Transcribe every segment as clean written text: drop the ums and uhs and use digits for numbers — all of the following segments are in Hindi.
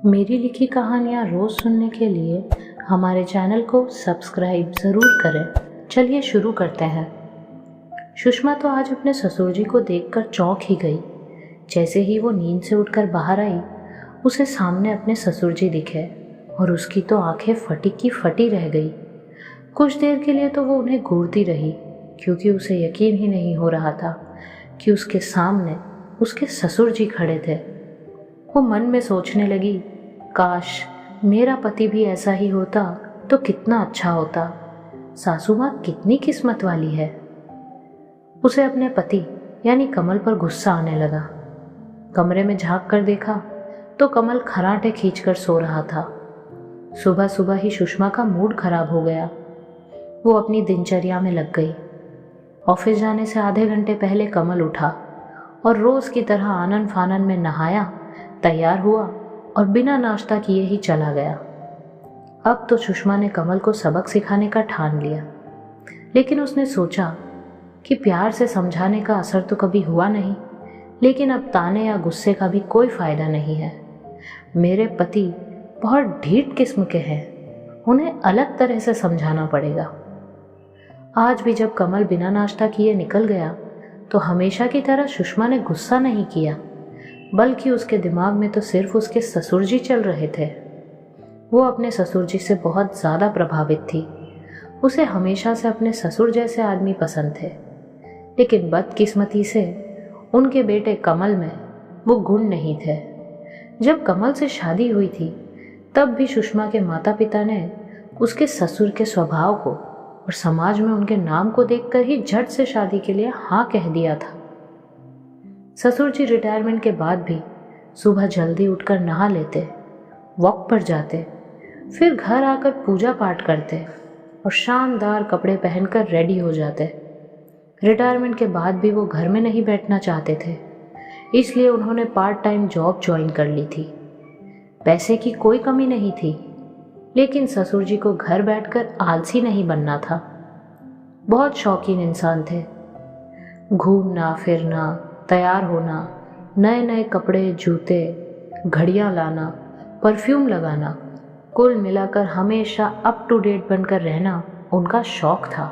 मेरी लिखी कहानियाँ रोज़ सुनने के लिए हमारे चैनल को सब्सक्राइब ज़रूर करें। चलिए शुरू करते हैं। सुषमा तो आज अपने ससुर जी को देखकर चौंक ही गई। जैसे ही वो नींद से उठकर बाहर आई, उसे सामने अपने ससुर जी दिखे और उसकी तो आंखें फटी की फटी रह गई। कुछ देर के लिए तो वो उन्हें घूरती रही, क्योंकि उसे यकीन ही नहीं हो रहा था कि उसके सामने उसके ससुर जी खड़े थे। वो मन में सोचने लगी, काश मेरा पति भी ऐसा ही होता तो कितना अच्छा होता। सासू माँ कितनी किस्मत वाली है। उसे अपने पति यानी कमल पर गुस्सा आने लगा। कमरे में झांक कर देखा तो कमल खर्राटे खींचकर सो रहा था। सुबह सुबह ही सुषमा का मूड खराब हो गया। वो अपनी दिनचर्या में लग गई। ऑफिस जाने से आधे घंटे पहले कमल उठा और रोज की तरह आनन फानन में नहाया, तैयार हुआ और बिना नाश्ता किए ही चला गया। अब तो सुषमा ने कमल को सबक सिखाने का ठान लिया, लेकिन उसने सोचा कि प्यार से समझाने का असर तो कभी हुआ नहीं, लेकिन अब ताने या गुस्से का भी कोई फायदा नहीं है। मेरे पति बहुत ढीठ किस्म के हैं, उन्हें अलग तरह से समझाना पड़ेगा। आज भी जब कमल बिना नाश्ता किए निकल गया तो हमेशा की तरह सुषमा ने गुस्सा नहीं किया, बल्कि उसके दिमाग में तो सिर्फ उसके ससुर जी चल रहे थे। वो अपने ससुर जी से बहुत ज़्यादा प्रभावित थी। उसे हमेशा से अपने ससुर जैसे आदमी पसंद थे, लेकिन बदकिस्मती से उनके बेटे कमल में वो गुण नहीं थे। जब कमल से शादी हुई थी तब भी सुषमा के माता पिता ने उसके ससुर के स्वभाव को और समाज में उनके नाम को देखकर ही झट से शादी के लिए हाँ कह दिया था। ससुर जी रिटायरमेंट के बाद भी सुबह जल्दी उठकर नहा लेते, वॉक पर जाते, फिर घर आकर पूजा पाठ करते और शानदार कपड़े पहनकर रेडी हो जाते। रिटायरमेंट के बाद भी वो घर में नहीं बैठना चाहते थे, इसलिए उन्होंने पार्ट टाइम जॉब ज्वाइन कर ली थी। पैसे की कोई कमी नहीं थी, लेकिन ससुर जी को घर बैठकर आलसी नहीं बनना था। बहुत शौकीन इंसान थे। घूमना फिरना, तैयार होना, नए नए कपड़े, जूते, घड़ियां लाना, परफ्यूम लगाना, कुल मिलाकर हमेशा अप टू डेट बनकर रहना उनका शौक था।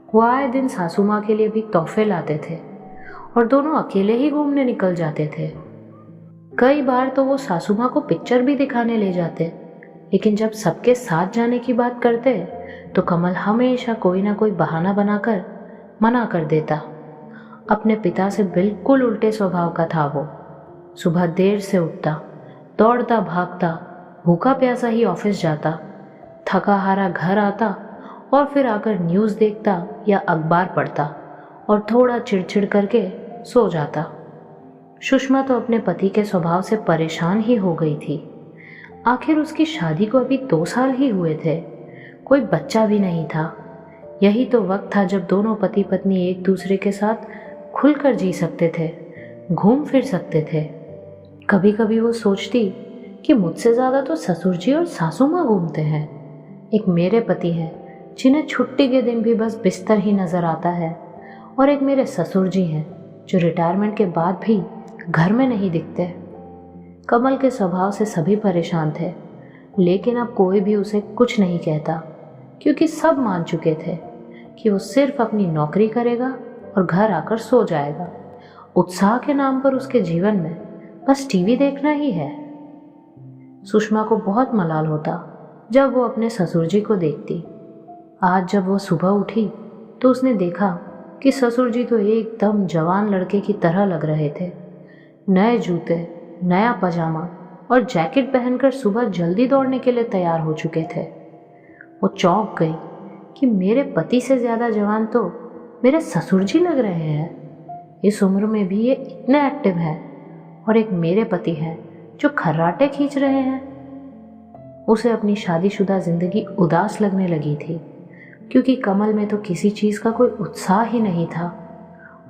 वो आए दिन सासू माँ के लिए भी तोहफे लाते थे और दोनों अकेले ही घूमने निकल जाते थे। कई बार तो वो सासू माँ को पिक्चर भी दिखाने ले जाते, लेकिन जब सबके साथ जाने की बात करते तो कमल हमेशा कोई ना कोई बहाना बनाकर मना कर देता। अपने पिता से बिल्कुल उल्टे स्वभाव का था वो। सुबह देर से उठता, दौड़ता भागता, भूखा प्यासा ही ऑफिस जाता, थका हारा घर आता और फिर आकर न्यूज़ देखता या अखबार पढ़ता और थोड़ा चिड़चिड़ करके सो जाता। सुषमा तो अपने पति के स्वभाव से परेशान ही हो गई थी। आखिर उसकी शादी को अभी 2 साल ही हुए थे, कोई बच्चा भी नहीं था। यही तो वक्त था जब दोनों पति पत्नी एक दूसरे के साथ खुलकर जी सकते थे, घूम फिर सकते थे। कभी कभी वो सोचती कि मुझसे ज़्यादा तो ससुर जी और सासू माँ घूमते हैं। एक मेरे पति हैं जिन्हें छुट्टी के दिन भी बस बिस्तर ही नज़र आता है, और एक मेरे ससुर जी हैं जो रिटायरमेंट के बाद भी घर में नहीं दिखते। कमल के स्वभाव से सभी परेशान थे, लेकिन अब कोई भी उसे कुछ नहीं कहता, क्योंकि सब मान चुके थे कि वो सिर्फ अपनी नौकरी करेगा और घर आकर सो जाएगा। उत्साह के नाम पर उसके जीवन में बस टीवी देखना ही है। सुषमा को बहुत मलाल होता जब वो अपने ससुर जी को देखती। आज जब वो सुबह उठी तो उसने देखा कि ससुर जी तो एकदम जवान लड़के की तरह लग रहे थे। नए जूते, नया पजामा और जैकेट पहनकर सुबह जल्दी दौड़ने के लिए तैयार हो चुके थे। वो चौंक गई कि मेरे पति से ज़्यादा जवान तो मेरे ससुर जी लग रहे हैं। इस उम्र में भी ये इतने एक्टिव हैं, और एक मेरे पति हैं जो खर्राटे खींच रहे हैं। उसे अपनी शादीशुदा जिंदगी उदास लगने लगी थी, क्योंकि कमल में तो किसी चीज़ का कोई उत्साह ही नहीं था।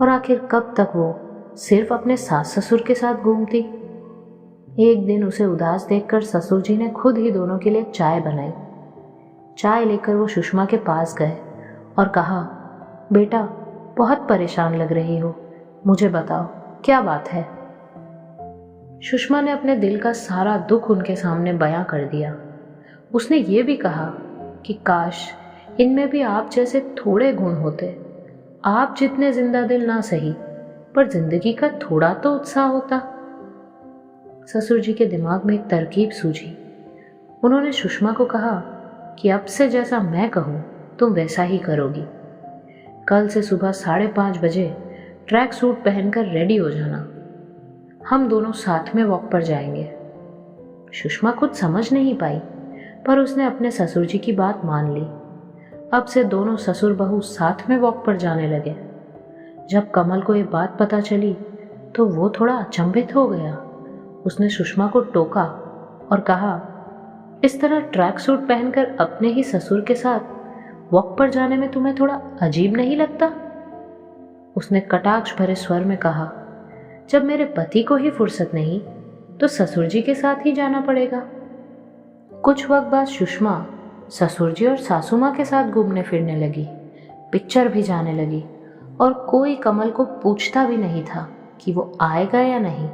और आखिर कब तक वो सिर्फ अपने सास ससुर के साथ घूमती। एक दिन उसे उदास देखकर ससुर जी ने खुद ही दोनों के लिए चाय बनाई। चाय लेकर वो सुषमा के पास गए और कहा, बेटा बहुत परेशान लग रही हो, मुझे बताओ क्या बात है। सुषमा ने अपने दिल का सारा दुख उनके सामने बयां कर दिया। उसने ये भी कहा कि काश इनमें भी आप जैसे थोड़े गुण होते। आप जितने जिंदा दिल ना सही, पर जिंदगी का थोड़ा तो उत्साह होता। ससुर जी के दिमाग में एक तरकीब सूझी। उन्होंने सुषमा को कहा कि अब से जैसा मैं कहूँ तुम वैसा ही करोगी। कल से सुबह 5:30 बजे ट्रैक सूट पहनकर रेडी हो जाना। हम दोनों साथ में वॉक पर जाएंगे। सुषमा कुछ समझ नहीं पाई, पर उसने अपने ससुर जी की बात मान ली। अब से दोनों ससुर बहू साथ में वॉक पर जाने लगे। जब कमल को ये बात पता चली तो वो थोड़ा अचंभित हो गया। उसने सुषमा को टोका और कहा, इस तरह ट्रैक सूट पहनकर अपने ही ससुर के साथ वॉक पर जाने में तुम्हें थोड़ा अजीब नहीं लगता? उसने कटाक्ष भरे स्वर में कहा, जब मेरे पति को ही फुर्सत नहीं तो ससुर जी के साथ ही जाना पड़ेगा। कुछ वक्त बाद सुषमा ससुर जी और सासू माँ के साथ घूमने फिरने लगी, पिक्चर भी जाने लगी और कोई कमल को पूछता भी नहीं था कि वो आएगा या नहीं।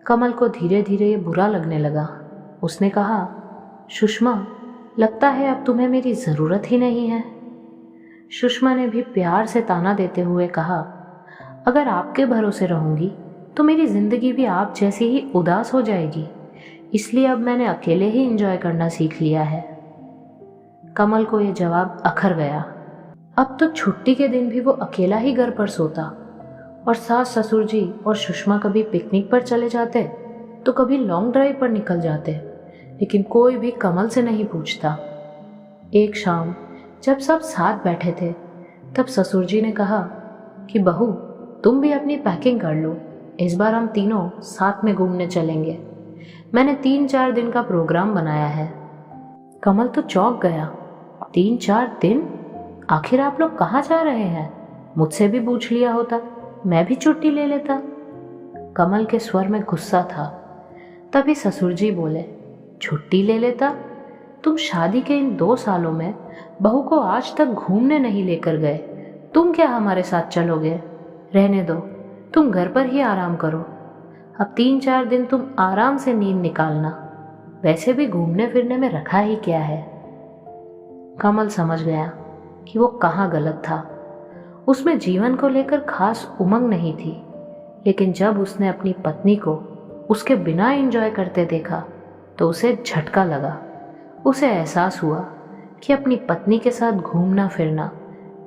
कमल को धीरे धीरे ये बुरा लगने लगा। उसने कहा, सुषमा, लगता है अब तुम्हें मेरी ज़रूरत ही नहीं है। सुषमा ने भी प्यार से ताना देते हुए कहा, अगर आपके भरोसे रहूंगी तो मेरी ज़िंदगी भी आप जैसी ही उदास हो जाएगी, इसलिए अब मैंने अकेले ही एंजॉय करना सीख लिया है। कमल को यह जवाब अखर गया। अब तो छुट्टी के दिन भी वो अकेला ही घर पर सोता और सास ससुर जी और सुषमा कभी पिकनिक पर चले जाते तो कभी लॉन्ग ड्राइव पर निकल जाते, लेकिन कोई भी कमल से नहीं पूछता। एक शाम जब सब साथ बैठे थे तब ससुर जी ने कहा कि बहू, तुम भी अपनी पैकिंग कर लो, इस बार हम तीनों साथ में घूमने चलेंगे। मैंने 3-4 दिन का प्रोग्राम बनाया है। कमल तो चौंक गया। 3-4 दिन? आखिर आप लोग कहाँ जा रहे हैं? मुझसे भी पूछ लिया होता, मैं भी छुट्टी ले लेता। कमल के स्वर में गुस्सा था। तभी ससुर जी बोले, छुट्टी ले लेता? तुम शादी के इन 2 सालों में बहू को आज तक घूमने नहीं लेकर गए, तुम क्या हमारे साथ चलोगे? रहने दो, तुम घर पर ही आराम करो। अब 3-4 दिन तुम आराम से नींद निकालना, वैसे भी घूमने फिरने में रखा ही क्या है। कमल समझ गया कि वो कहाँ गलत था। उसमें जीवन को लेकर खास उमंग नहीं थी, लेकिन जब उसने अपनी पत्नी को उसके बिना एंजॉय करते देखा तो उसे झटका लगा। उसे एहसास हुआ कि अपनी पत्नी के साथ घूमना फिरना,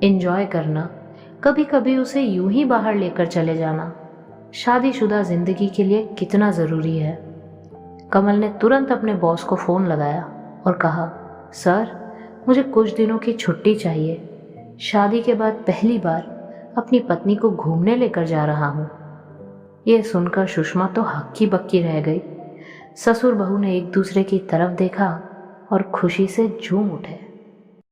एंजॉय करना, कभी कभी उसे यूं ही बाहर लेकर चले जाना शादीशुदा जिंदगी के लिए कितना ज़रूरी है। कमल ने तुरंत अपने बॉस को फ़ोन लगाया और कहा, सर, मुझे कुछ दिनों की छुट्टी चाहिए। शादी के बाद पहली बार अपनी पत्नी को घूमने लेकर जा रहा हूँ। ये सुनकर सुषमा तो हक्की बक्की रह गई। ससुर बहू ने एक दूसरे की तरफ देखा और खुशी से झूम उठे।